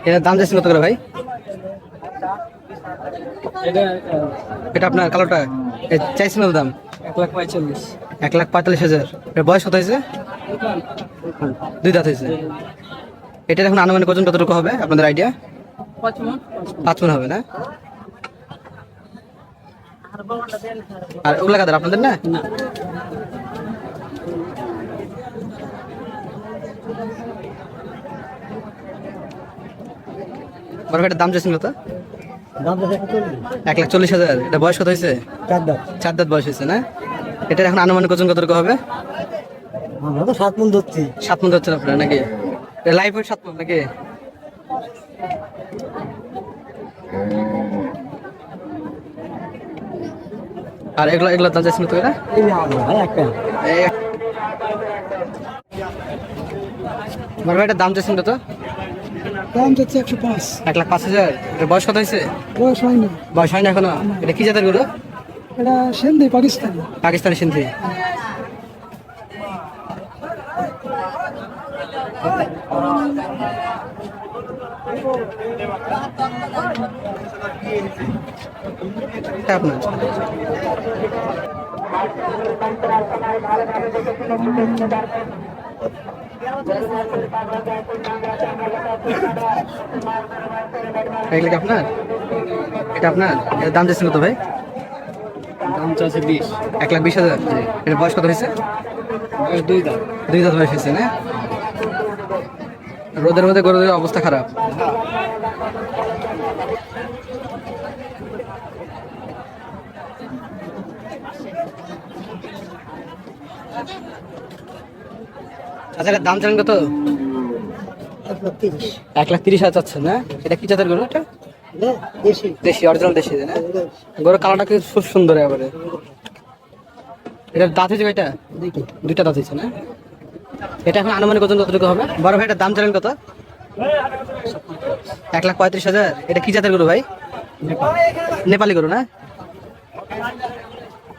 এটার দাম যাচ্ছে কত করে ভাই? এটা আপনার কালোটা চাইছেন দাম 1,45,000। 1,45,000। এর বয়স কত হয়েছে? 2 দাঁত হয়েছে। এটার এখন আনুমানিক ওজন কতটুকু হবে আপনাদের আইডিয়া? 5 মণ হবে না? আর ওগুলা কাদের আপনাদের না? বড় ভাইটার দাম চাইছেন কত? 1,40,000। এটা বয়স কত হয়েছে? 4 দাঁত বয়স হয়েছে না? এটার এখন আনুমানিক ওজন কতটুকু হবে? 7 মণ ধরছি। 7 মণ ধরছেন আপনারা নাকি? লাইফ ওয়েট 7 মণ নাকি? আর এগুলোর দাম চাইছেন কত করে? বড় ভাইটার দাম চাইছেন কত? দাম যাচ্ছে 105। 1,05,000। এর বয়স কত হয়েছে? বয়স হয়নি। বয়স হয়নি এখনো? এটা কি জাতের গরু? এটা সিন্ধি, পাকিস্তানি। পাকিস্তানি সিন্ধি। এটা আপনার এগুলো কি আপনার? এটা আপনার? এর দাম চাইছেন কত ভাই? দাম চাচ্ছে 20। 1,20,000। এর বয়স কত হয়েছে? বয়স 2 দাঁত। 2 দাঁত বয়স হয়েছে না? রোদের মধ্যে গরুদের অবস্থা খারাপ। আচ্ছা, এটার দাম জানেন কত? 1,30,000 চাচ্ছেন না? এটা কি জাতের গরু? এটা দেশি, অরিজিনাল দেশি না? গরু কালারটা কি খুব সুন্দর এবারে। এটার দাঁত হয়েছে কয়টা? 2টা দাঁত হয়েছে না? এটা এখন আনুমানিক ওজন কতটুকু হবে? বড় ভাই, এটার দাম জানেন কত? 1,35,000। এটা কি জাতের গরু ভাই? নেপালি গরু না?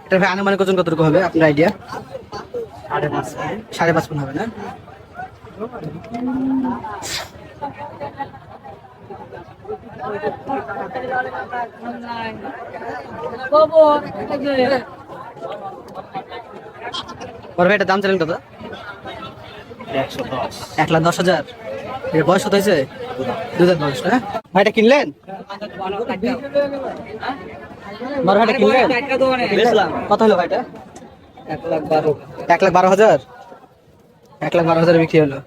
এটা ভাই আনুমানিক ওজন কতটুকু হবে আপনার আইডিয়া? 5.5 মণ হবে না? বড় ভাই, এটার দাম জানেন কত? 1,10,000। এর বয়স কত হয়েছে? 2 দাঁত বয়স না? ভাই, এটা কিনলেন? বড় ভাই, এটা কিনলেন? কত হলো ভাই এটা? 1,12,000। 1,12,000। 1,12,000 বিক্রি হলো।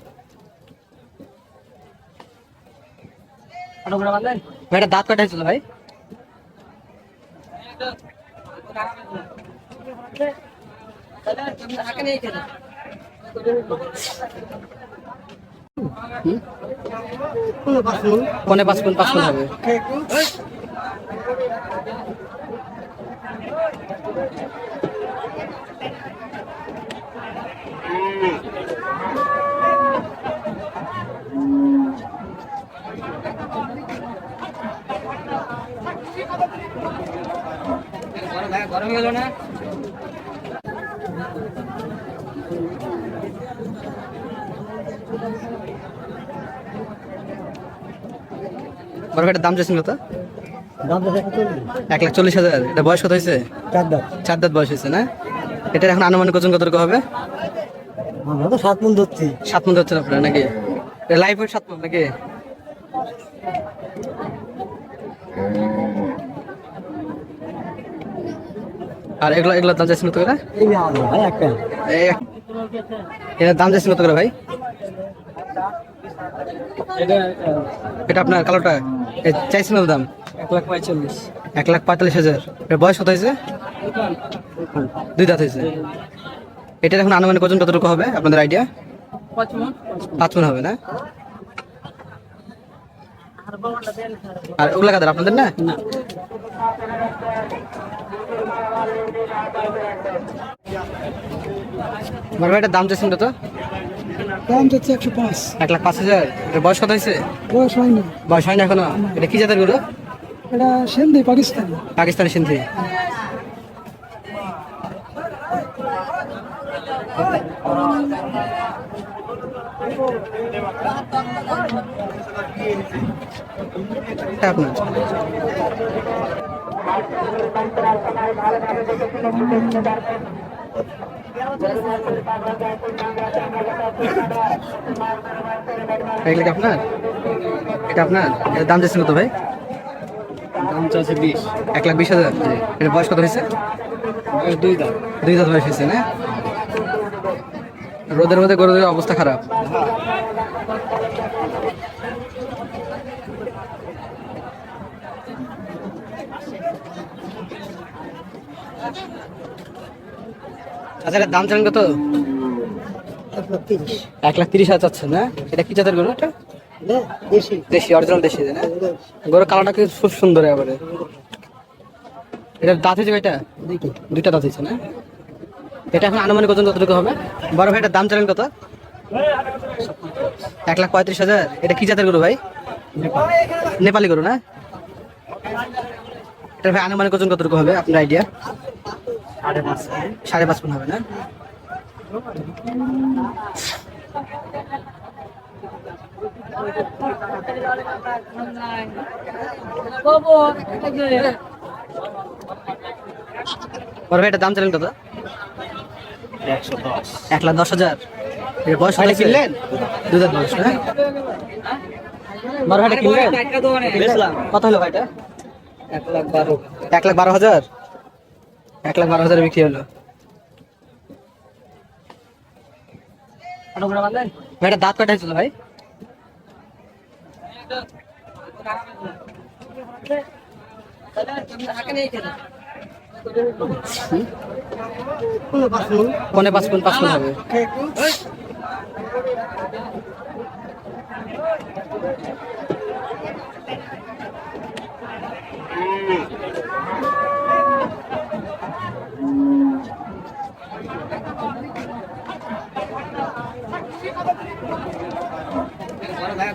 ভাই, এটা দাঁত কয়টা হয়েছিল ভাই? পৌনে 5 মণ হবে। গরম গেল না? বড় ভাইটার দাম চাইছেন কত? দাম যাচ্ছে 1,40,000। এটা বয়স কত হয়েছে? 4 দাঁত। 4 দাঁত বয়স হয়েছে না? এটার এখন আনুমানিক ওজন কতটুকু হবে? আমরা তো 7 মণ ধরছি। 7 মণ ধরছেন আপনারা নাকি? লাইফ ওয়েট 7 মণ নাকি? আর এগুলোর দাম চাইছেন কত করে? এটার দাম চাইছেন কত করে ভাই? এটা আপনার কালোটা চাইছেন দাম 1,45,000। 1,45,000। এর বয়স কত হয়েছে? 2 দাঁত হয়েছে। এটার এখন আনুমানিক ওজন কতটুকু হবে আপনাদের আইডিয়া? 5 মণ হবে না? আর ওগুলা কাদের আপনাদের না? বড় ভাই, এটার দাম চাইছেন কত? দাম যাচ্ছে 105। 1,05,000। এর বয়স কত হয়েছে? বয়স হয়নি। বয়স হয়নি এখনো? এটা কি জাতের গরু? এটা সিন্ধি, পাকিস্তানি। পাকিস্তানি সিন্ধি। এটা আপনার। এগুলো কি আপনার? এটা আপনার? এর দাম দিচ্ছেন কত ভাই? দাম চাচ্ছে 20। 1,20,000। এর বয়স কত হয়েছে? বয়স 2 দাঁত। 2 দাঁত বয়স হয়েছে না? রোদের মধ্যে গরুদের অবস্থা খারাপ। আচ্ছা, এটার দাম জানেন কত? 1,30,000। 1,30,000 চাচ্ছেন না? এটা কি জাতের গরু? এটা দেশি। দেশি, অরিজিনাল দেশি না? গরুর কালারটা কি খুব সুন্দর এবারে। এটার দাঁত হয়েছে এটা? দুইটা দাঁত হয়েছে না? এটা এখন আনুমানিক ওজন কতটুকু হবে? বড় ভাই, এটার দাম জানেন কত? 1,35,000। এটা কি জাতের গরু ভাই? নেপালি গরু না? এটা ভাই আনুমানিক ওজন কতটুকু হবে আপনার আইডিয়া? 5.5 মণ হবে না? বড় ভাই, এটার দাম জানেন কত? 1,10,000। এর বয়স কত কিনলেন? 2 দাঁত বয়স না? বড় ভাইটা কিনলেন? কত হলো ভাইটা? 1,12,000। 1,12,000। 1,12,000 বিক্রি হলো। ভাইটা দাঁত কয়টা হয়েছিল ভাই? পৌনে 5 গুণ 5 গুণ হবে।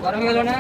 গরম হয়ে গেল না?